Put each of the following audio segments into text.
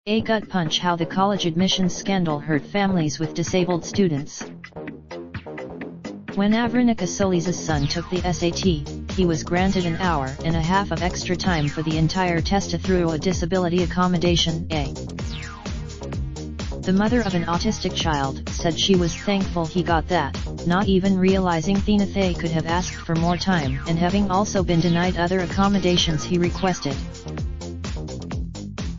A gut punch: how the college admissions scandal hurt families with disabled students. When Avranica Solis' son took the SAT, he was granted an hour and a half of extra time for the entire test through a disability accommodation. The mother of an autistic child said she was thankful he got that, not even realizing Thinathay could have asked for more time and having also been denied other accommodations he requested.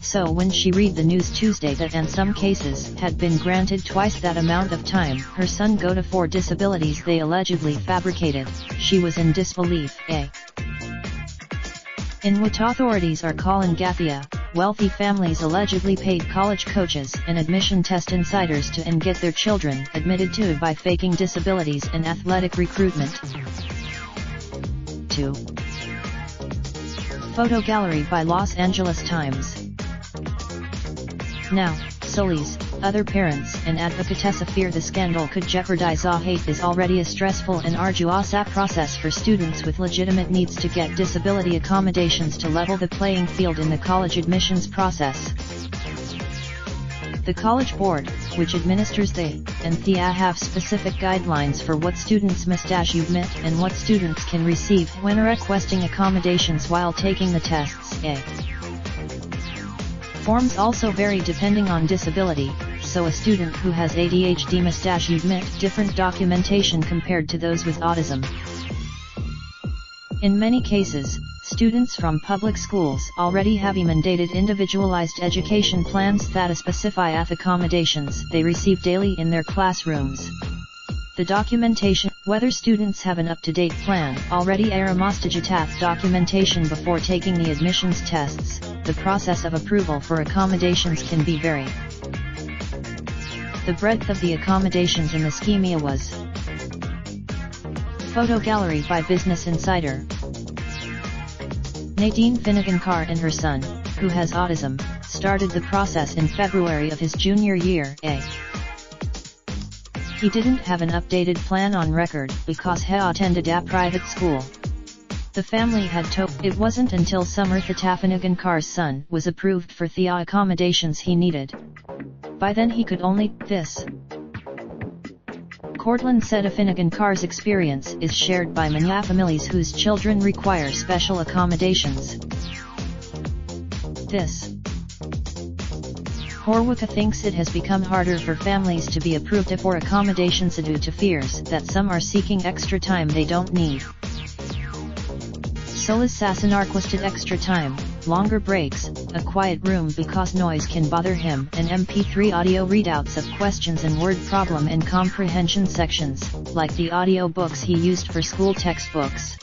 So when she read the news Tuesday that in some cases had been granted twice that amount of time her son got for disabilities they allegedly fabricated, she was in disbelief. In what authorities are calling Gathia, wealthy families allegedly paid college coaches and admission test insiders to get their children admitted to by faking disabilities in athletic recruitment. 2. Photo gallery by Los Angeles Times. Now, Solis, other parents and advocatessa fear the scandal could jeopardize what is already a stressful and arduous process for students with legitimate needs to get disability accommodations to level the playing field in the college admissions process. The College Board, which administers the and Thea have specific guidelines for what students must admit and what students can receive when requesting accommodations while taking the tests. Forms also vary depending on disability, so a student who has ADHD must admit different documentation compared to those with autism. In many cases, students from public schools already have mandated individualized education plans that specify accommodations they receive daily in their classrooms. The documentation, whether students have an up-to-date plan already must documentation before taking the admissions tests. The process of approval for accommodations can be varied. The breadth of the accommodations in the schema was. Photo gallery by Business Insider. Nadine Finnegan-Carr and her son, who has autism, started the process in February of his junior year. He didn't have an updated plan on record because he attended a private school. The family had told it wasn't until summer that Finnegan-Carr's son was approved for the accommodations he needed. By then he could only this. Cortland said Finnegan-Carr's experience is shared by many families whose children require special accommodations. This. Horwicka thinks it has become harder for families to be approved for accommodations due to fears that some are seeking extra time they don't need. Solis Sassonar requested extra time, longer breaks, a quiet room because noise can bother him, and MP3 audio readouts of questions and word problem and comprehension sections, like the audio books he used for school textbooks.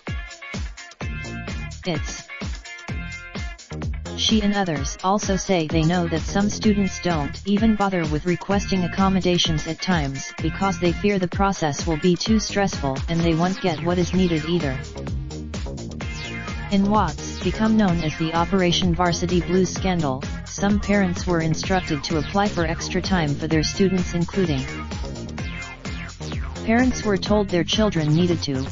She and others also say they know that some students don't even bother with requesting accommodations at times because they fear the process will be too stressful and they won't get what is needed either. In what's become known as the Operation Varsity Blues scandal, some parents were instructed to apply for extra time for their students, including parents were told their children needed to.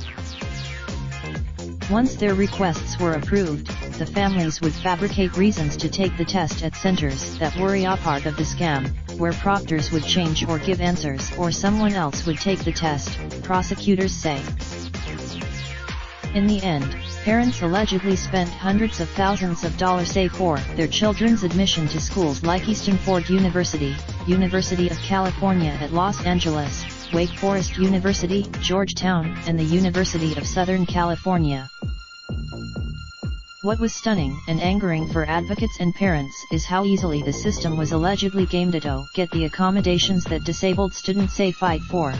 Once their requests were approved, the families would fabricate reasons to take the test at centers that were a part of the scam, where proctors would change or give answers or someone else would take the test, prosecutors say. In the end, parents allegedly spent hundreds of thousands of dollars for their children's admission to schools like Eastern Ford University, University of California at Los Angeles, Wake Forest University, Georgetown, and the University of Southern California. What was stunning and angering for advocates and parents is how easily the system was allegedly gamed to get the accommodations that disabled students say fight for.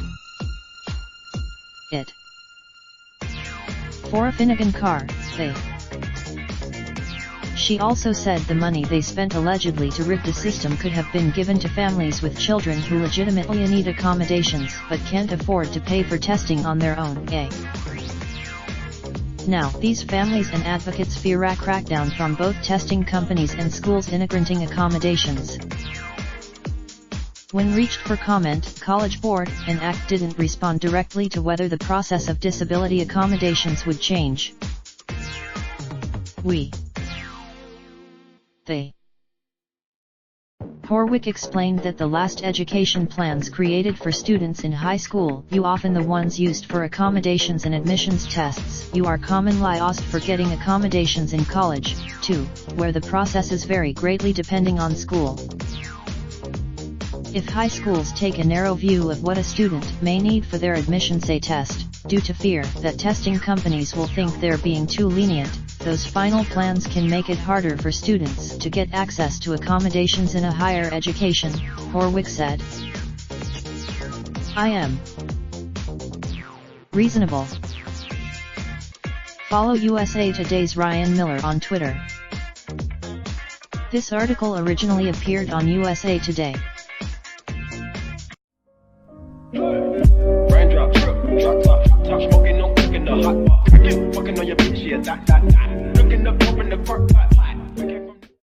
For Finnegan-Carr, she also said the money they spent allegedly to rig the system could have been given to families with children who legitimately need accommodations but can't afford to pay for testing on their own. Now, these families and advocates fear a crackdown from both testing companies and schools in granting accommodations. When reached for comment, College Board and ACT didn't respond directly to whether the process of disability accommodations would change. They. Horwick explained that the last education plans created for students in high school, often the ones used for accommodations and admissions tests, are commonly used for getting accommodations in college, too, where the processes vary greatly depending on school. If high schools take a narrow view of what a student may need for their admissions test, due to fear that testing companies will think they're being too lenient, those final plans can make it harder for students to get access to accommodations in a higher education, Horwick said. I am reasonable. Follow USA Today's Ryan Miller on Twitter. This article originally appeared on USA Today. Raindrop, drop top, smoking, no cooking the hot pot. Fucking on your bitch, yeah, that. Looking